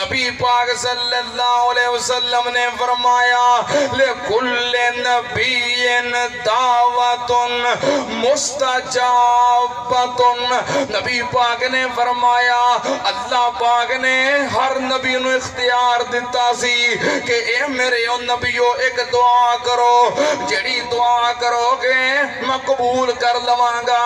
نبی پاک صلی اللہ علیہ وسلم نے فرمایا لِكُلِّ نَبِيٍّ دَعْوَةٌ مُسْتَجَابَةٌ۔ نبی پاک نے فرمایا اللہ پاک نے ہر نبی نو اختیار دیتا سی کہ اے میرے نبیو ایک دعا کرو، جڑی دعا کرو گے میں قبول کر لواں گا،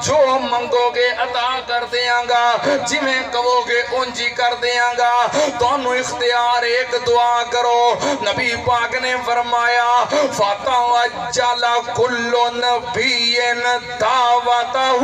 جو منگو گے عطا کر دیاں گا، جی میں کہو گے انجی کر دیاں گا۔ دونوں اختیار ایک دعا کرو۔ نبی پاک نے فرمایا فَتَوَجَّلَ كُلُّ نَبِيٍّ دَعْوَتَهُ۔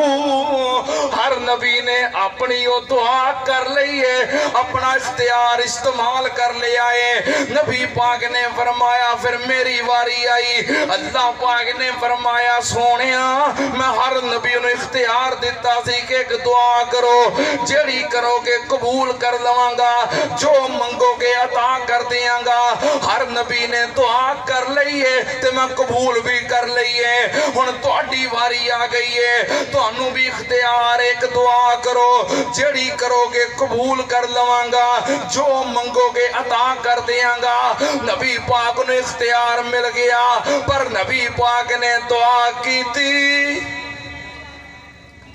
ہر نبی نے اپنی وہ دعا کر لئیے، اپنا اختیار استعمال کر لیا ہے۔ نبی پاک نے فرمایا پھر میری واری آئی، اللہ پاک نے فرمایا سونیا میں ہر نبی نے اختیار دیتا سی کہ ایک دعا کرو، جڑی کرو گے قبول کر لواں گا، جو منگو گے عطا کر دیاں گا۔ ہر نبی نے دعا کر لئیے تے میں قبول بھی کر لئیے۔ ہن تہاڈی واری آ گئی ہے، تہانوں بھی اختیار ایک دعا کرو، جڑی کرو گے قبول کر لواں گا، جو منگو گے عطا کر دیاں گا۔ نبی پاک نے اختیار مل گیا، پر نبی پاک نے دعا کی تھی،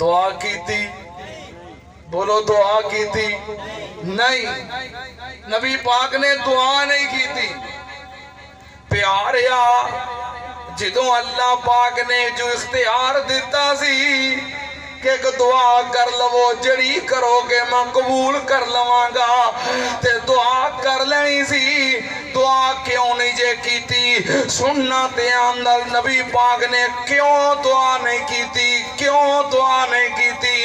دعا کی تھی، بولو دعا کی تھی نہیں، نبی پاک نے دعا نہیں کی تھی۔ پیاریا جدوں اللہ پاک نے جو اختیار دیتا سی کہ ایک دعا کر لو، جڑی کرو گے میں قبول کر لواں گا، تے دعا کر لینی سی، دعا کیوں نہیں جے کی تھی؟ سننا تے اندر نبی پاک نے کیوں دعا نہیں کی تھی؟ کیوں دعا نہیں کی تھی؟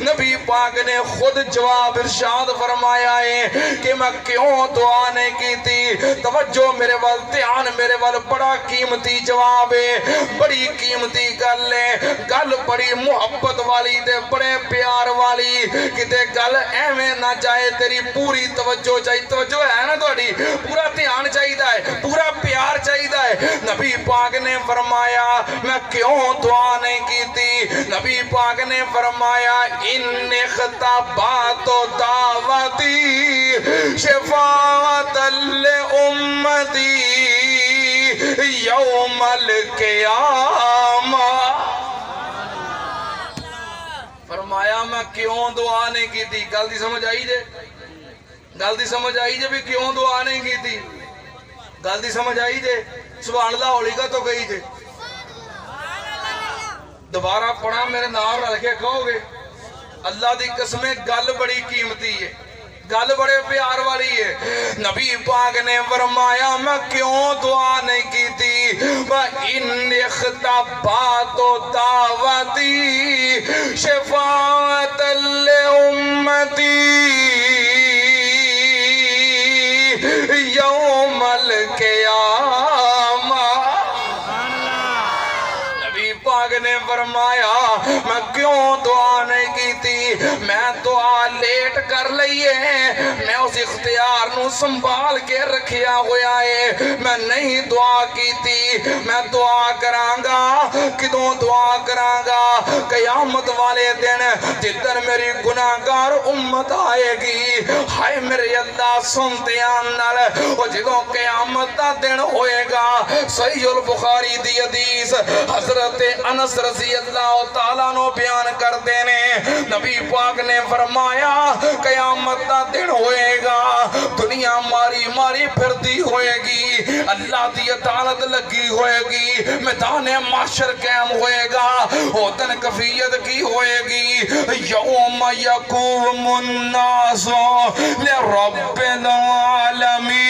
نبی پاک نے خود جواب ارشاد فرمایا ہے کہ میں کیوں دعا نہیں کی تھی۔ توجہ میرے وال، دھیان میرے وال، بڑا قیمتی جواب ہے، بڑی قیمتی گل ہے، گل بڑی محبت والی دے، بڑے پیار والی، کتے گل ایویں نہ جائے، تیری پوری توجہ چاہیے، توجہ ہے نا تہاڈی، پورا دھیان چاہیے ہے، پورا پیار چاہیے ہے۔ نبی پاک نے فرمایا میں کیوں دعا نہیں کی تھی؟ نبی پاک نے فرمایا ان اختبات دعوتی شفاعت لامتی یوم القیامہ۔ فرمایا میں کیوں دعا نہیں کی تھی؟ گل دی سمجھ آئی جے؟ گل دی سمجھ آئی جے بھی کیوں دعا نہیں کی تھی؟ گل دی سمجھ آئی جے؟ سبحان اللہ ہولی کا تو گئی جے؟ دوبارہ پڑھا میرے نام رکھے کہو گے؟ اللہ دی قسمیں گل بڑی قیمتی ہے، گل بڑے پیار والی ہے۔ نبی پاک نے فرمایا میں کیوں دعا نہیں کی تھی؟ وَإِنْ اخْتَبَاتُ دَعْوَتِي شَفَاعَةً لِأُمَّتِي یوم القیامہ۔ نبی پاک نے فرمایا میں کیوں دعا نہیں کی تھی؟ میں دعا لیٹ کر لئیے، میں اس اختیار نو سنبھال کے رکھیا ہویا ہے، میں نہیں دعا کی تھی۔ میں دعا کرانگا، کدوں دعا کرانگا؟ قیامت والے دن جدر میری گناہگار امت آئے گی، ہائے میرے اللہ سنتے آنال، وہ جدوں قیامت دا دن ہوئے گا۔ صحیح البخاری دی حدیث حضرت انس رضی اللہ تعالیٰ نو بیان کر دینے، نبی پاک نے فرمایا قیامت دا دن ہوئے گا، دنیا ماری ماری پھر دی ہوئے گی، اللہ دی عدالت لگی ہوئے گی، میدان معاشر قائم ہوئے گا، وہ دن کفیت کی ہوئے گی، یوم یقوم الناس لرب العالمین۔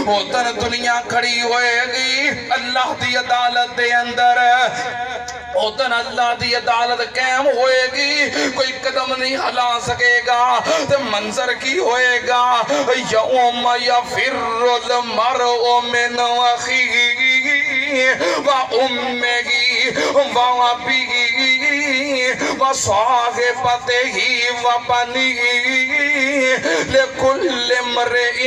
وہ دن دنیا کھڑی ہوئے گی اللہ دی عدالت دے اندر، وہ دن اللہ دی عدالت قائم ہوئے گی، کوئی قدم نہیں ہلا سکے گا، تو منظر کی ہوئے گا یوم یفر المرء من اخیہ وَأُمِّهِ وَأَبِيهِ وَصَاحِبَتِهِ وَبَنِيهِ لِكُلِّ امْرِئٍ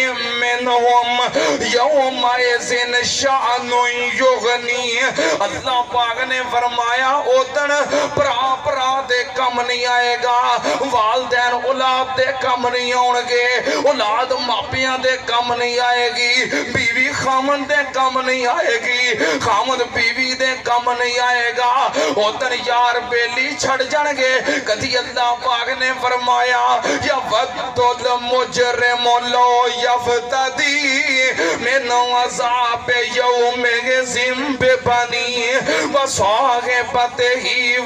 مِّنْهُمْ منہم یومئذ شأن یغنی. اللہ پاک نے فرمایا اوتن پرا پرا دے کم نہیں آئے گا, والدین اولاد دے کم نہیں آن گے, اولاد ماپیاں دے کم نہیں آئے گی, بیوی خامن دے کم نہیں آئے گی, خامن بیوی دے کم نہیں آئے گا. اوتن یار بیلی چھڑ جان گے. کدی اللہ پاک نے فرمایا یود المجرم لو یفتدی من عذاب یومئذ ببنی وصاحبتہ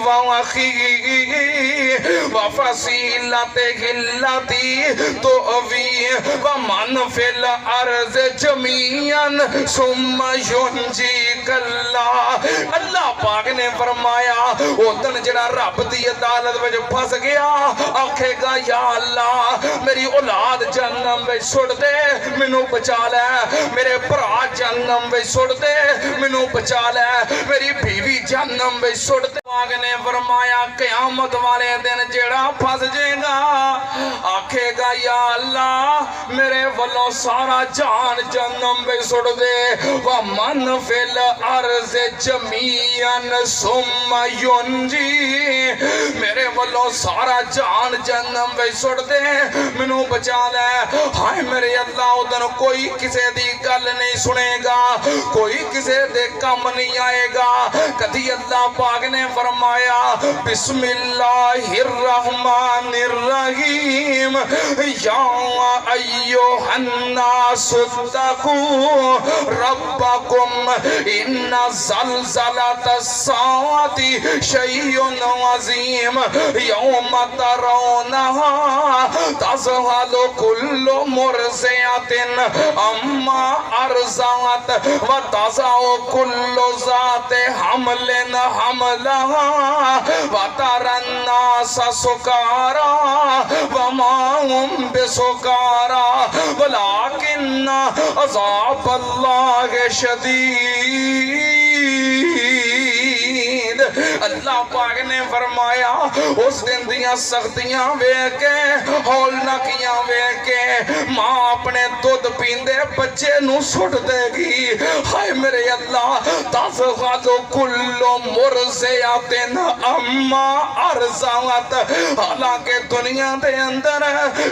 واخیہ وفصیلتہ التی تؤوی ومن فی الارض جمیعا ثم ینجیک اللہ. اللہ پاک نے فرمایا او دن جڑا رب دی عدالت وچ پھس گیا آکھے گا یا اللہ میری اولاد جہنم وچ سٹ دے مینوں بچا لے, میرے بھرا جہنم وچ سٹ دے مینوں بچا لے, میری بیوی جہنم وچ سٹ دے. پاک نے فرمایا قیامت والے دن جڑا پھس جائے گا آکھے گا یا اللہ میرے والوں سارا جان جہنم وچ سٹ دے, ومن فی الارض جمیعا ثم ینجی میرے والوں سارا جان جہنم وچ سٹ دے مینوں بچا لے. ہائے میرے اللہ ادھر کوئی کسے دی گل نہیں سنے گا, کوئی کسے دے کم نہیں آئے گا. کدی اللہ پاک نے فرمایا بسم اللہ الرحمن الرحیم یا ایھا الناس اتقوا ربکم ان زلزلۃ الساعۃ شیء عظیم یوم ترونہا تذہل کل مرضعۃ عما ارضعت وتضع کل ذات حمل حملہا وتری الناس سکارى وما هم بسکارى ولکن عذاب اللہ شدید. اللہ پاک نے فرمایا اس دن دیاں سختیاں ویکھ کے ہولناکیاں ویکھ کے ماں اپنے دودھ پیندے بچے نو سٹ دے گی. ہائے میرے اللہ تذہل کل مرضعۃ عما ارضعت. حالانکہ دنیا دے اندر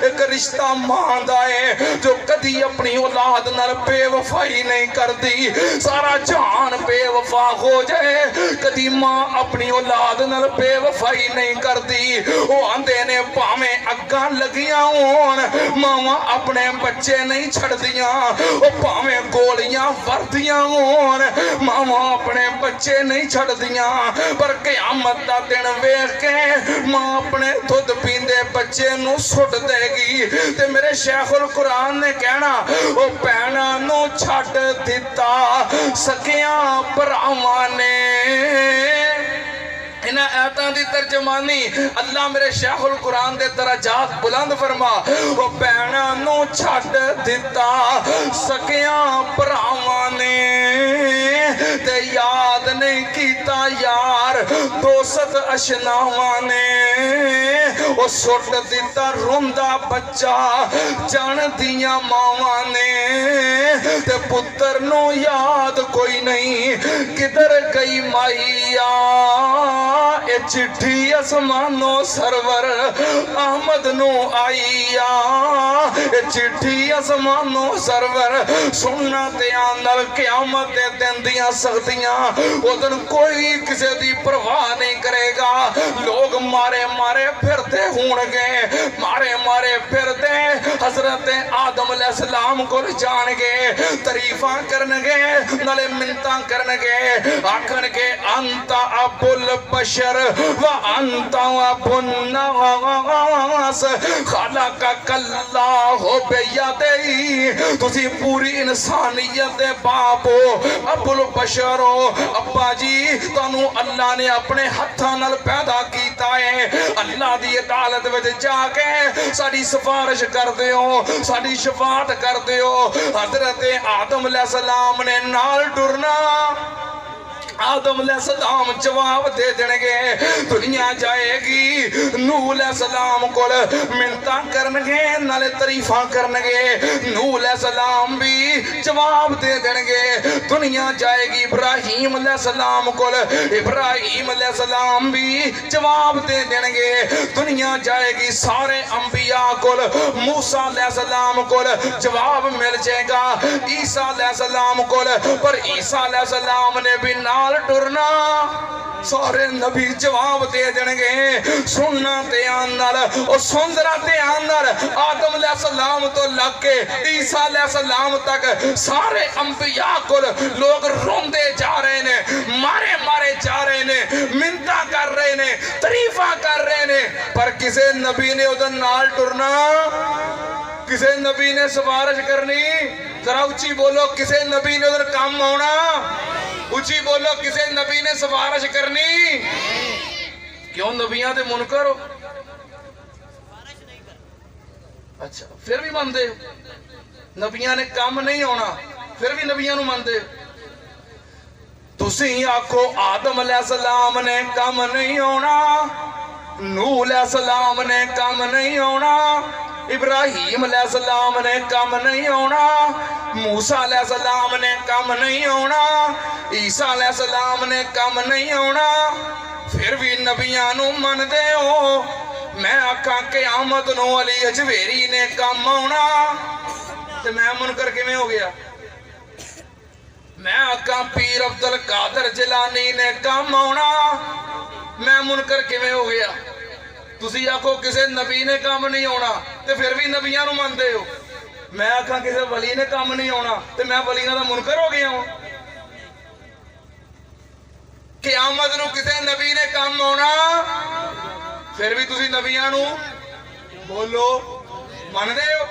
ایک رشتہ ماں دا ہے جو کدی اپنی اولاد نال بے وفائی نہیں کردی. سارا جہان بے وفا ہو جائے کدی ماں اپنی اولاد نال بے وفائی نہیں کردی. وہ آندے نے پاویں اگاں لگیاں ہون ماواں اپنے بچے نہیں چھڑ دیاں, وہ پاویں گولیاں وردیاں ہون ماواں اپنے بچے نہیں چھڑ دیاں. پر قیامت دا دن ویکھ کے ماں اپنے دودھ پیندے بچے نو سٹ دے گی. تے میرے شیخ القرآن نے کہنا وہ بھیناں نو چھڈ دتا سکیاں بھراواں نے. انہاں آیتاں دی ترجمانی اللہ میرے شیخ القرآن دے درجات بلند فرما. وہ بھیناں نو چھڈ دتا سکیاں بھراواں نے تے یاد نہیں کیتا یار دوست اشناواں نے. وہ سٹ دتا روندا بچہ جان دیاں ماواں نے تے پتر نو یاد کوئی نہیں کدھر گئی مائیا. اے چٹھی اسمانو سرور احمد نو آئیا, اے چٹھی اسمانو سرور سننا دیاں نل قیامت دے دن دیاں سختیاں ادھر کوئی کسے دی پرواہ نہیں کرے گا. لوگ مارے مارے پھرتے ہون گے, مارے مارے پھرتے حضرت آدم علیہ السلام کو جان گے, تعریفاں کرن گے نلے منتاں کرن گے, آکھن گے انت ابو البشر وانت ابو الناس خلقک اللہ بیدیہ. تسی پوری انسانیت دے باپ ہو, ابو البشر ہو, ابا جی تانوں اللہ نے اپنے ہتھاں نال پیدا کیتا ہے. اللہ دی عدالت وچ جا کے ساری سفارش کر دیو, ساری شفاعت کر دیو. حضرت آدم علیہ السلام نے نال ٹرنا, آدم علیہ السلام جواب دے دنگے دنیا جائے گی نوح علیہ السلام کو منتا کرنگے نالے طریفہ کرنگے نوح علیہ السلام بھی جواب دے دنگے دنیا جائے گی ابراہیم علیہ السلام کو ابراہیم علیہ السلام بھی جواب دے دنگے دنیا جائے گی سارے انبیاء کو موسیٰ علیہ السلام کو جواب مل جائے گا عیسیٰ علیہ السلام کو پر عیسیٰ علیہ السلام نے بھی نال ٹرنا سارے نبی جواب دے دنگے سننا تیان نال اور سندرہ تیان نال آدم علیہ السلام تو لگ کے عیسیٰ علیہ السلام تک سارے انبیاء کو لوگ روندے جا رہے نے مارے مارے جا رہے نے منتہ کر رہے نے تعریفہ کر رہے نے پر کسے نبی نے ادھر نال ٹرنا کسے نبی نے سفارش کرنی ذرا اچھی بولو کسے نبی نے ادھر کام ہونا اچھی بولو کسے نبی نے سفارش کرنی کیوں نبیاں دے منکر ہو اچھا پھر بھی ماندے نبیاں نے کام نہیں ہونا پھر بھی نبیاں نو ماندے تسی آکھو آدم علیہ السلام نے کام نہیں ہونا نوح علیہ السلام نے کام نہیں ہونا ابراہیم علیہ السلام نے کام نہیں ہونا موسیٰ علیہ السلام نے کام نہیں ہونا عیسیٰ علیہ السلام نے کام نہیں ہونا پھر بھی نبیانو من دے ہو میں آکھاں قیامت نو علی حجویری نے کام ہونا تو میں منکر کیویں ہو گیا میں آکھاں پیر عبدالقادر جیلانی نے کام ہونا میں منکر کیویں ہو گیا تسی آکھو کسے نبی نے کام نہیں ہونا تے پھر بھی نبیاں نو مندے ہو میں آکھاں کسے ولی نے کام نہیں ہونا تے میں ولیاں دا منکر ہو گیا ہوں قیامت نو کسے نبی نے کام ہونا پھر بھی تسی نبیاں نو بولو مندے ہو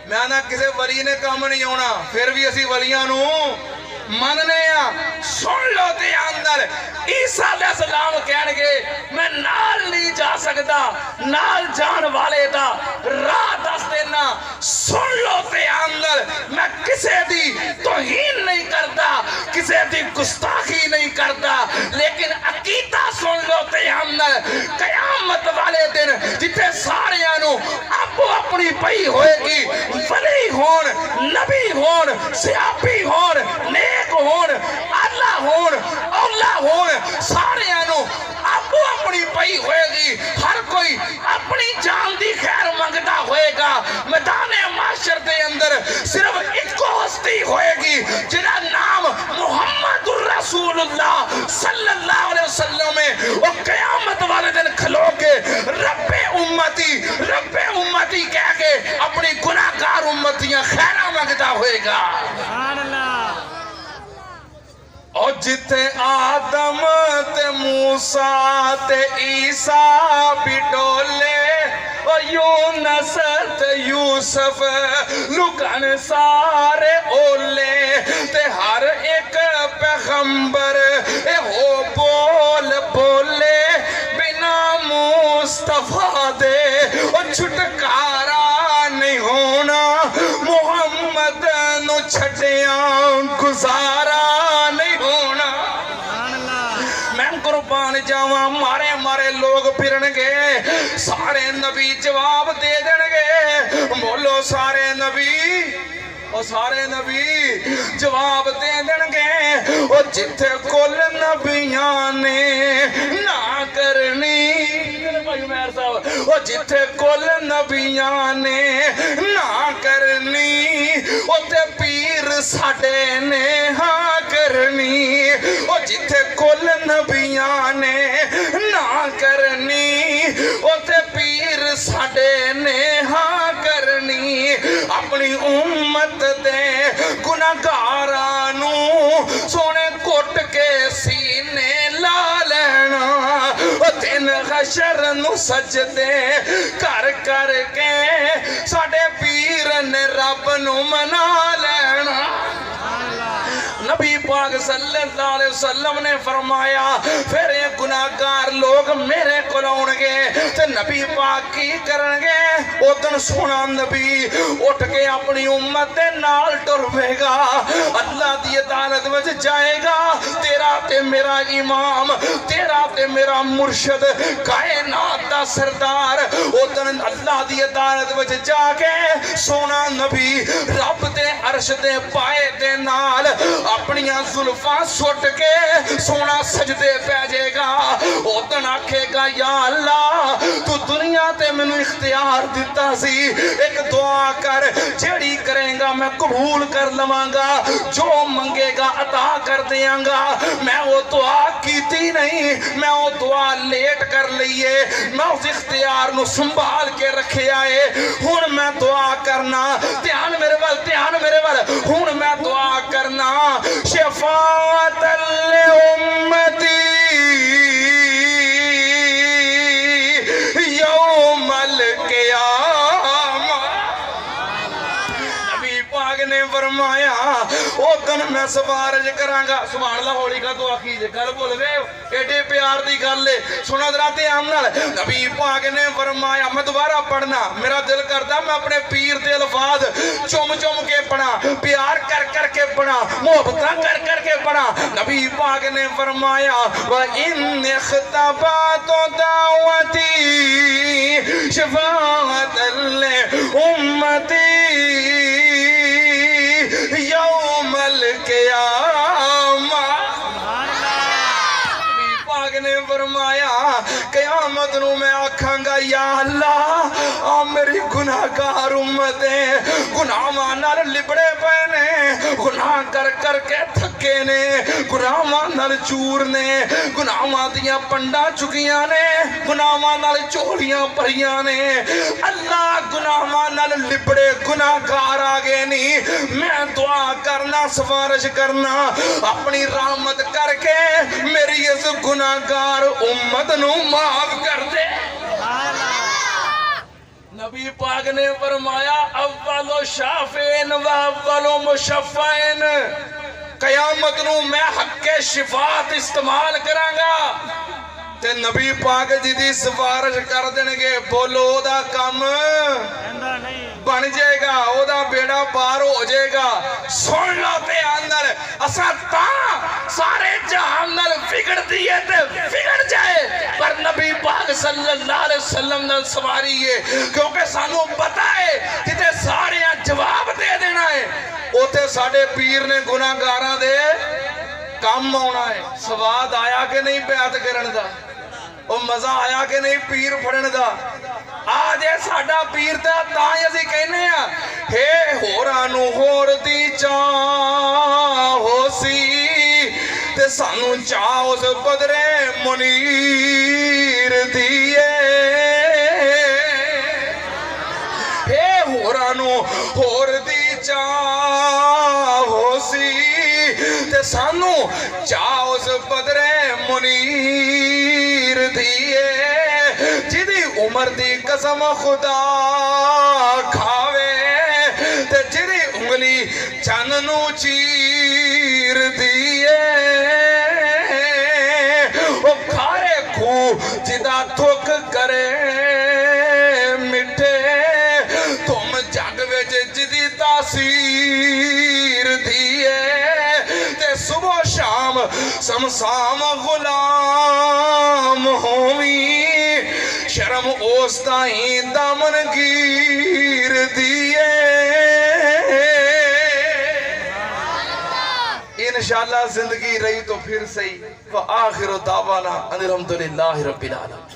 میں آنا کسے ولی نے کام نہیں ہونا پھر بھی اسی ولیاں نو مننے سن لو تے اندر عیسیٰ علیہ السلام کہنے گے میں نال نہیں جا سکتا نال جان والے دا راہ دس دینا سن لو تے اندر میں کسے دی توہین نہیں کرتا کسے دی گستاخی نہیں کرتا لیکن عقیدہ سن لو تے اندر قیامت والے دن جتے سارے آنو آپ اپنی پئی ہوئے گی ولی ہون نبی ہون صحابی ہون نیک ہون اللہ ہون اولا ہون سارے آنو آپ اپنی پئی ہوئے گی ہر کوئی اپنی جان دی خیر منگتا ہوئے گا میدان معاشر دے اندر صرف ایک کو ہستی ہوئے گی جنہا نام محمد الرسول اللہ صلی اللہ علیہ وسلم میں وہ قیامت والے دن کھلو کے رب امتی کہہ کے اپنی گناہگار امتیاں خیرہ منگتا ہوئے گا اور جتے آدم تے موسیٰ تے عیسیٰ بھی ڈولے اور یونس تے یوسف لکن سارے اولے تے ہر ایک پیغمبر اے ہو بول بولے بنا مصطفیٰ دے اور چھٹکارا نہیں ہونا محمد نو چھٹیاں گزارا قربان جاواں مارے مارے لوگ پھرنگے سارے نبی جواب دے دنگے بولو سارے نبی اور سارے نبی جواب دے دنگے اور جتھے کل نبیاں نے نہ کرنی اور جتھے کل نبیاں نے نہ کرنی اتے پیر ساڑے نے ہاں کرنی اور جتھے کل نبیاں نے نہ کرنی اتے پیر ساڑے نے ہاں کرنی اپنی امت دے گناہگارانو سونے کوٹ کے سینے لا لینا دن حشر نو سجدے کر کر کے ساڑے پیر نے رب نو منا لینا نبی پاک صلی اللہ علیہ وسلم نے فرمایا پھر یہ گناہگار لوگ میرے کو آؤ گے تے نبی پاک کی کرن گے ادن سونا نبی اٹھ کے اپنی امت دے نال ٹرے گا اللہ دی عدالت وچ جائے گا تیرا تے میرا امام تیرا تے میرا مرشد کائنات دا سردار ادن اللہ دی عدالت وچ جا کے سونا نبی رب دے عرش دے پائے دے نال اپنی زلفاں سٹ کے سونا سجدے پہ جے گا ادن آکھے گا یا اللہ تو دنیا تے میں نے اختیار دیتا سی ایک دعا کر جیڑی کریں گا میں قبول کر لواں گا جو منگے گا عطا کر دیاں گا میں وہ دعا کیتی نہیں میں وہ دعا لیٹ کر لئیے میں اس اختیار نو سنبھال کے رکھے آئے ہون میں دعا کرنا دھیان میرے وال ہون میں دعا کرنا شفاعت لامتی یوم القیامہ نبی پاک نے فرمایا او دن میں سفارش کرانگا سبحان اللہ ہولی کا دعا کیجئے گل بول گئے ایڈے پیار دی گل لے سنا دراتے آمنال نبی پاک نے فرمایا میں دوبارہ پڑھنا میرا دل کرتا میں اپنے پیر دے الفاظ چم کے پڑھا پیار کر کے پڑھا محبتہ کر کے پڑھا نبی پاک نے فرمایا وَإِنْ اخْتَبَاتُ دَعْوَتِي شَفَاعَةً لِأُمَّتِي یوم القیامہ نبی پاک نے فرمایا قیامت نو میں آکھاں گا یا اللہ آ میری گناہگار امتیں گناہاں نال لبڑے پہنے گناہ کر کے تھکے نے گناہاں نال چور نے گناہاں دیاں پنڈا چکیاں نے گناہاں نال چولیاں پریاں نے اللہ گناہاں نال لبڑے گناہگار آگے نہیں میں دعا کرنا سفارش کرنا اپنی رحمت کر کے میری اس گناہگار امت نو معاف کر دے نبی پاک نے فرمایا اولو شافین و اولو مشفین قیامت نو میں حق شفاعت استعمال کرانگا تے نبی پاک جی دی سفارش کر دنگے بولو دا کم بن جائے گا او دا بیڑا پار ہو جائے گا سن لو تے اندر اسا تا سارے جہان نال فکر دیئے تے فکر جائے پر نبی پاک صلی اللہ علیہ وسلم نال سواری ہے کیونکہ سانو پتا ہے کہ سارے جواب دے دینا ہے اوتے ساڑے پیر نے گناہگاراں دے کام ہونا ہے سواد آیا کہ نہیں بیعت کرن دا او مزہ آیا کہ نہیں پیر پھڑن دا آج ہے ساڑا پیر دا تائیں اسی کہنے ہیں ہے ہورانو ہور دی چاہو سی تے سانو چاہو سے بدرے منیر دیئے ہے ہورانو ہور دی چاہو سی تے سانو چاہو سے بدرے منیر دیئے جدی عمر دی قسم خدا کھاوے تے جدی انگلی چاننو چیر دیئے وہ کھارے کھو جدا تھوک کرے مٹھے تم جگ وچ جدی تاثیر دیئے تے صبح شام سمسام غلام ہوئی شرم اوستائیں دامن گیر دیئے انشاءاللہ زندگی رہی تو پھر صحیح وآخر دعوانا ان الحمدللہ رب العالمین